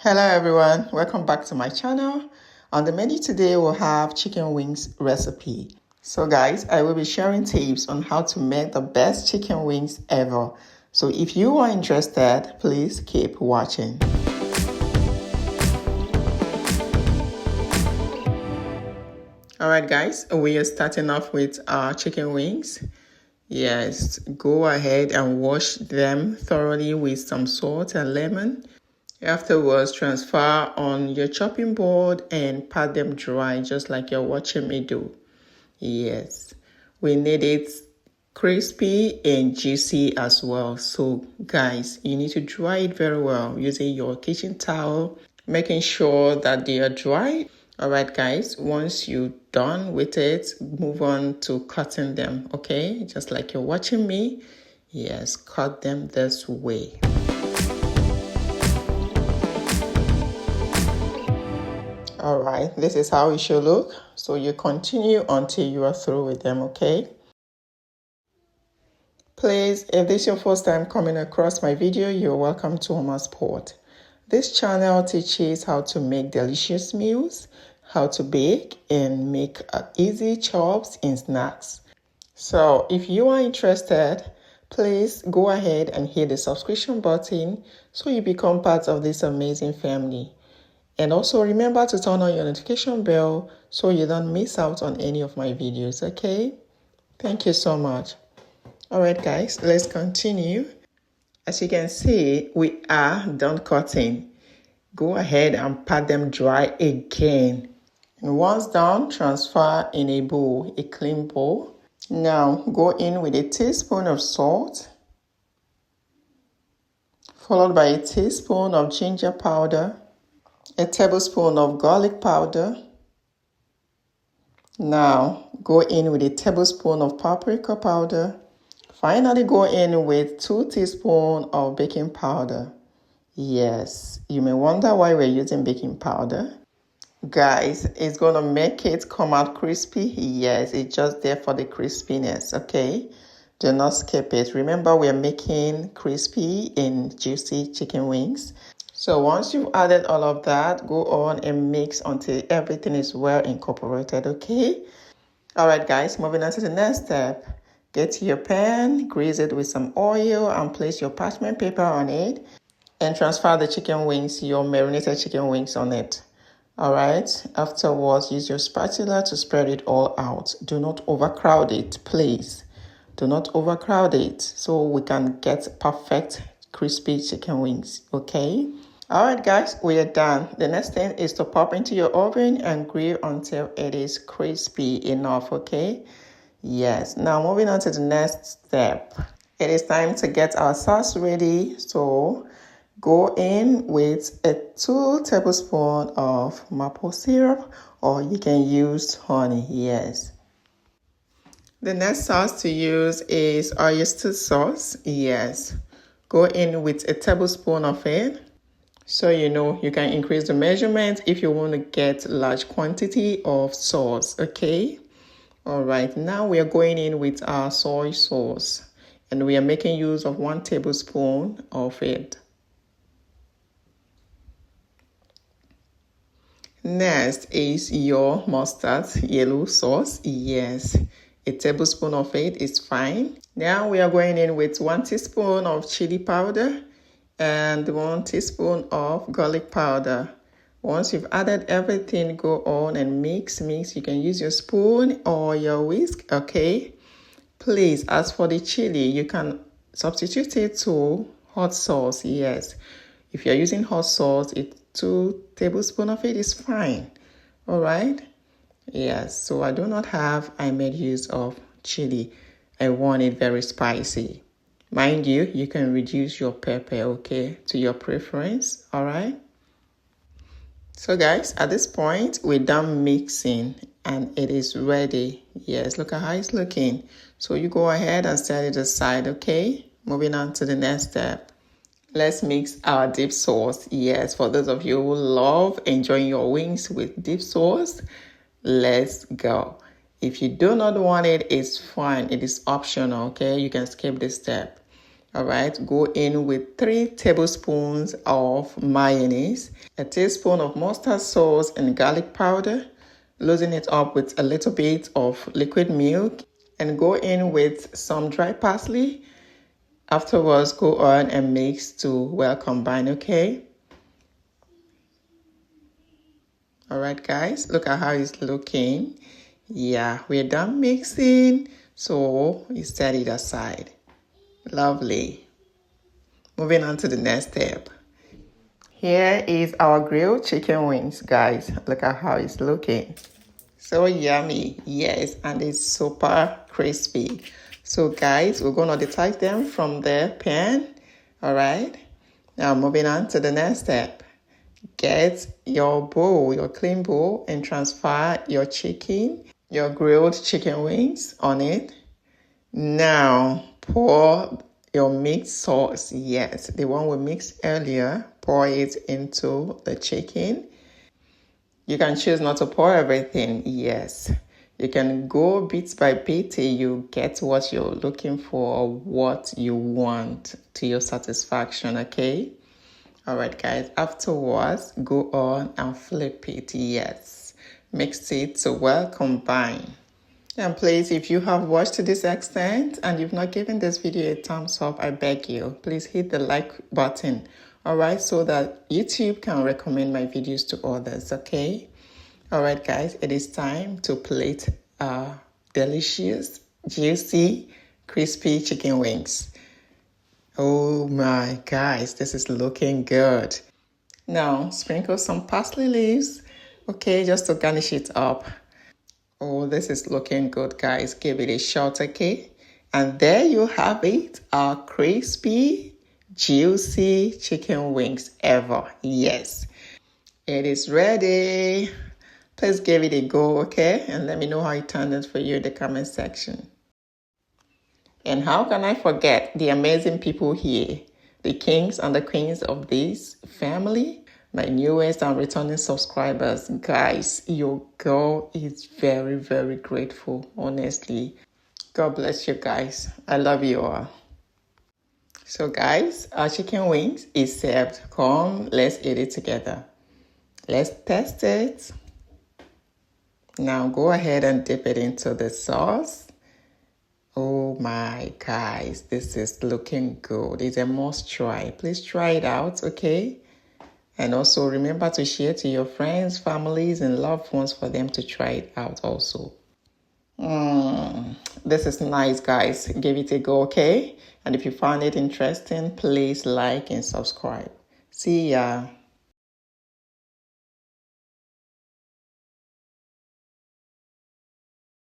Hello everyone, welcome back to my channel. On the menu today we'll have chicken wings recipe. So guys, I will be sharing tips on how to make the best chicken wings ever. So if you are interested, please keep watching. Alright guys, we are starting off with our chicken wings. Yes, go ahead and wash them thoroughly with some salt and lemon. Afterwards, transfer on your chopping board and pat them dry just like you're watching me do. Yes, we need it crispy and juicy as well. So guys, you need to dry it very well using your kitchen towel, making sure that they are dry. Alright guys, once you're done with it, move on to cutting them, okay? Just like you're watching me. Yes, cut them this way. Alright, this is how it should look. So you continue until you are through with them, okay? Please, if this is your first time coming across my video, you're welcome to Oma's Pot. This channel teaches how to make delicious meals, how to bake, and make easy chops and snacks. So if you are interested, please go ahead and hit the subscription button so you become part of this amazing family. And also remember to turn on your notification bell so you don't miss out on any of my videos, okay? Thank you so much. Alright guys, let's continue. As you can see, we are done cutting. Go ahead and pat them dry again. And once done, transfer in a bowl, a clean bowl. Now go in with a teaspoon of salt, followed by a teaspoon of ginger powder, a tablespoon of garlic powder. Now go in with a tablespoon of paprika powder. Finally go in with 2 teaspoons of baking powder. Yes, you may wonder why we're using baking powder. Guys, it's going to make it come out crispy. Yes, it's just there for the crispiness, okay? Do not skip it. Remember, we're making crispy and juicy chicken wings. So once you've added all of that, go on and mix until everything is well incorporated, okay? Alright guys, moving on to the next step. Get your pan, grease it with some oil and place your parchment paper on it and transfer the chicken wings, your marinated chicken wings on it. Alright, afterwards use your spatula to spread it all out. Do not overcrowd it, please. Do not overcrowd it so we can get perfect crispy chicken wings, okay? Alright guys, we are done. The next thing is to pop into your oven and grill until it is crispy enough, okay? Yes, now moving on to the next step. It is time to get our sauce ready. So go in with a 2 tablespoons of maple syrup, or you can use honey, yes. The next sauce to use is oyster sauce, yes. Go in with a tablespoon of it. So you know you can increase the measurement if you want to get large quantity of sauce, okay? Alright, now we are going in with our soy sauce and we are making use of 1 tablespoon of it. Next is your mustard yellow sauce, yes. A tablespoon of it is fine. Now we are going in with 1 teaspoon of chili powder and 1 teaspoon of garlic powder. Once you've added everything, go on and mix. You can use your spoon or your whisk, okay? Please, as for the chili, you can substitute it to hot sauce, yes. If you're using hot sauce, 2 tablespoons of it is fine, all right? Yes, so I made use of chili. I want it very spicy. Mind you, you can reduce your pepper, okay, to your preference, all right? So guys, at this point, we're done mixing and it is ready. Yes, look at how it's looking. So you go ahead and set it aside, okay? Moving on to the next step. Let's mix our dip sauce. Yes, for those of you who love enjoying your wings with dip sauce, let's go. If you do not want it, it's fine. It is optional, okay? You can skip this step. All right, go in with 3 tablespoons of mayonnaise, a teaspoon of mustard sauce and garlic powder, loosen it up with a little bit of liquid milk, and go in with some dry parsley. Afterwards, go on and mix to well combine, okay? All right, guys, look at how it's looking. Yeah, we're done mixing, so you set it aside. Lovely. Moving on to the next step. Here is our grilled chicken wings, guys. Look at how it's looking. So yummy, yes, and it's super crispy. So guys, we're going to detach them from the pan. All right. Now moving on to the next step. Get your bowl, your clean bowl, and transfer your chicken, your grilled chicken wings on it. Now pour your mixed sauce, yes, the one we mixed earlier, pour it into the chicken. You can choose not to pour everything, yes. You can go bit by bit till you get what you're looking for or what you want to your satisfaction, okay? All right, guys, afterwards, go on and flip it, yes. Mix it to well combine. And please, if you have watched to this extent and you've not given this video a thumbs up, I beg you, please hit the like button, all right, so that YouTube can recommend my videos to others, okay? All right, guys, it is time to plate delicious, juicy, crispy chicken wings. Oh my, guys, this is looking good. Now, sprinkle some parsley leaves, okay, just to garnish it up. Oh, this is looking good, guys. Give it a shot, okay? And there you have it, our crispy, juicy chicken wings ever. Yes, it is ready. Please give it a go, okay? And let me know how it turned out for you in the comment section. And how can I forget the amazing people here, the kings and the queens of this family? My newest and returning subscribers, guys, your girl is very, very grateful, honestly. God bless you guys. I love you all. So guys, our chicken wings is served. Come, let's eat it together. Let's test it. Now go ahead and dip it into the sauce. Oh my, guys, this is looking good. It's a must try. Please try it out, okay? And also remember to share to your friends, families, and loved ones for them to try it out also. This is nice, guys. Give it a go, okay? And if you found it interesting, please like and subscribe. See ya.